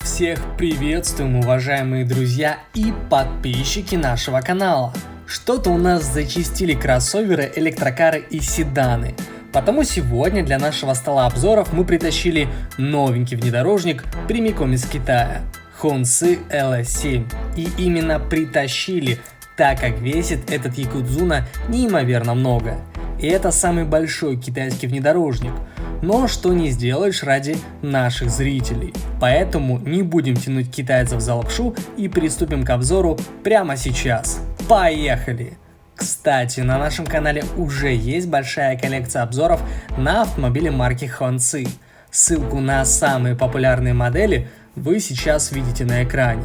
Всех приветствуем, уважаемые друзья и подписчики нашего канала. Что-то у нас зачастили кроссоверы, электрокары и седаны. Потому сегодня для нашего стола обзоров мы притащили новенький внедорожник прямиком из Китая. Honsy LS7. И именно притащили, так как весит этот Якудзуна неимоверно много. И это самый большой китайский внедорожник. Но что не сделаешь ради наших зрителей. Поэтому не будем тянуть китайцев за лапшу и приступим к обзору прямо сейчас. Поехали! Кстати, на нашем канале уже есть большая коллекция обзоров на автомобили марки Honsy. Ссылку на самые популярные модели вы сейчас видите на экране.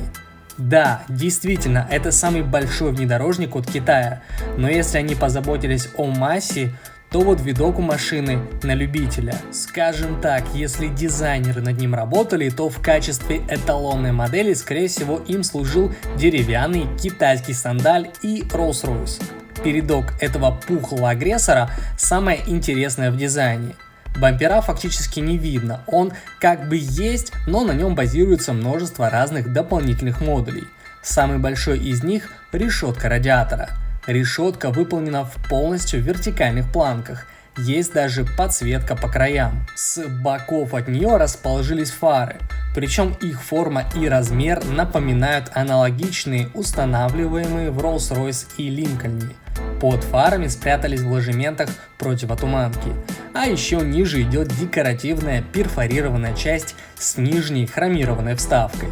Да, действительно, это самый большой внедорожник от Китая, но если они позаботились о массе, то вот видок у машины на любителя. Скажем так, если дизайнеры над ним работали, то в качестве эталонной модели, скорее всего, им служил деревянный китайский сандаль и Rolls-Royce. Передок этого пухлого агрессора самое интересное в дизайне. Бампера фактически не видно, он как бы есть, но на нем базируется множество разных дополнительных модулей. Самый большой из них – решетка радиатора. Решетка выполнена в полностью вертикальных планках, есть даже подсветка по краям. С боков от нее расположились фары, причем их форма и размер напоминают аналогичные, устанавливаемые в Rolls-Royce и Линкольне. Под фарами спрятались в ложементах противотуманки, а еще ниже идет декоративная перфорированная часть с нижней хромированной вставкой.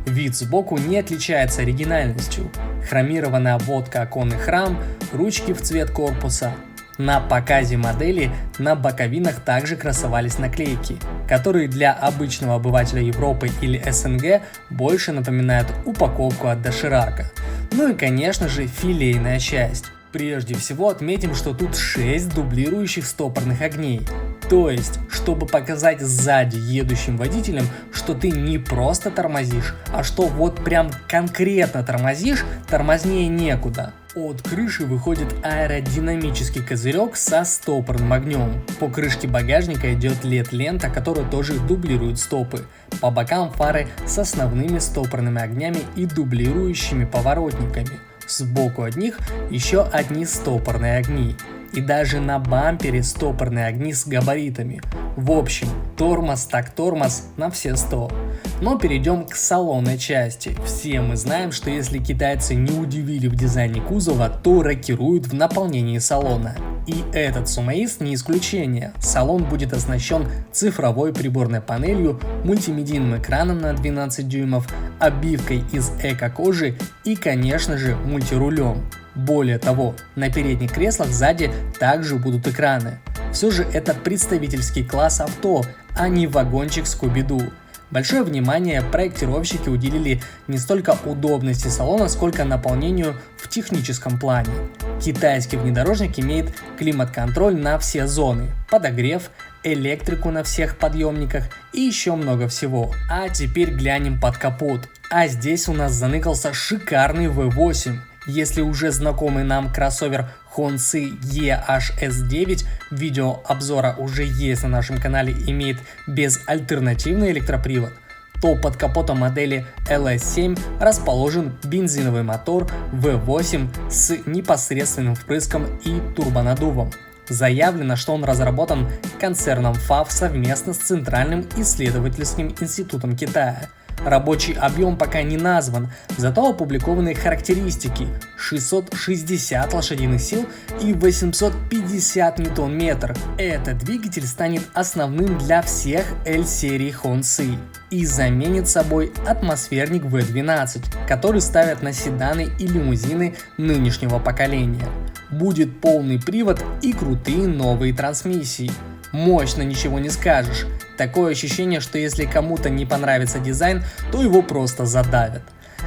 Вид сбоку не отличается оригинальностью. Хромированная обводка оконных рам, ручки в цвет корпуса. На показе модели на боковинах также красовались наклейки, которые для обычного обывателя Европы или СНГ больше напоминают упаковку от доширака. Ну и конечно же филейная часть. Прежде всего отметим, что тут 6 дублирующих стопорных огней. То есть, чтобы показать сзади едущим водителям, что ты не просто тормозишь, а что вот прям конкретно тормозишь, тормознее некуда. От крыши выходит аэродинамический козырек со стопорным огнем. По крышке багажника идет LED-лента, которая тоже дублирует стопы. По бокам фары с основными стопорными огнями и дублирующими поворотниками. Сбоку от них еще одни стопорные огни. И даже на бампере стопорные огни с габаритами. В общем, тормоз так тормоз на все 100. Но перейдем к салонной части. Все мы знаем, что если китайцы не удивили в дизайне кузова, то рокируют в наполнении салона. И этот сумоист не исключение. Салон будет оснащен цифровой приборной панелью, мультимедийным экраном на 12 дюймов, обивкой из эко-кожи и, конечно же, мультирулем. Более того, на передних креслах сзади также будут экраны. Все же это представительский класс авто, а не вагончик Скуби-Ду. Большое внимание проектировщики уделили не столько удобности салона, сколько наполнению в техническом плане. Китайский внедорожник имеет климат-контроль на все зоны, подогрев, электрику на всех подъемниках и еще много всего. А теперь глянем под капот. А здесь у нас заныкался шикарный V8. Если уже знакомый нам кроссовер Honsy EHS9, видео обзора уже есть на нашем канале, имеет безальтернативный электропривод, то под капотом модели LS7 расположен бензиновый мотор V8 с непосредственным впрыском и турбонаддувом. Заявлено, что он разработан концерном FAW совместно с Центральным исследовательским институтом Китая. Рабочий объем пока не назван, зато опубликованы характеристики: 660 лошадиных сил и 850 ньютон-метров. Этот двигатель станет основным для всех L-серий Honsy и заменит собой атмосферник V12, который ставят на седаны и лимузины нынешнего поколения. Будет полный привод и крутые новые трансмиссии. Мощно, ничего не скажешь. Такое ощущение, что если кому-то не понравится дизайн, то его просто задавят.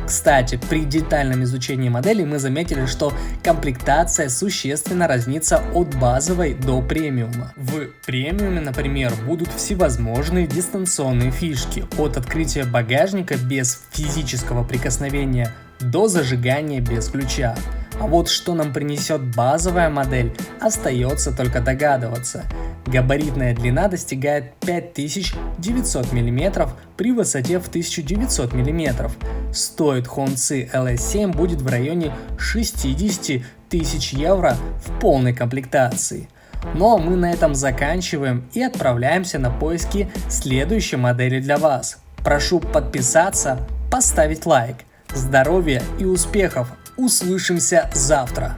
Кстати, при детальном изучении модели мы заметили, что комплектация существенно разнится от базовой до премиума. В премиуме, например, будут всевозможные дистанционные фишки, от открытия багажника без физического прикосновения до зажигания без ключа. А вот что нам принесет базовая модель, остается только догадываться. Габаритная длина достигает 5900 мм при высоте в 1900 мм. Стоит Hongxi LS7 будет в районе 60 тысяч евро в полной комплектации. Ну а мы на этом заканчиваем и отправляемся на поиски следующей модели для вас. Прошу подписаться, поставить лайк. Здоровья и успехов! Услышимся завтра!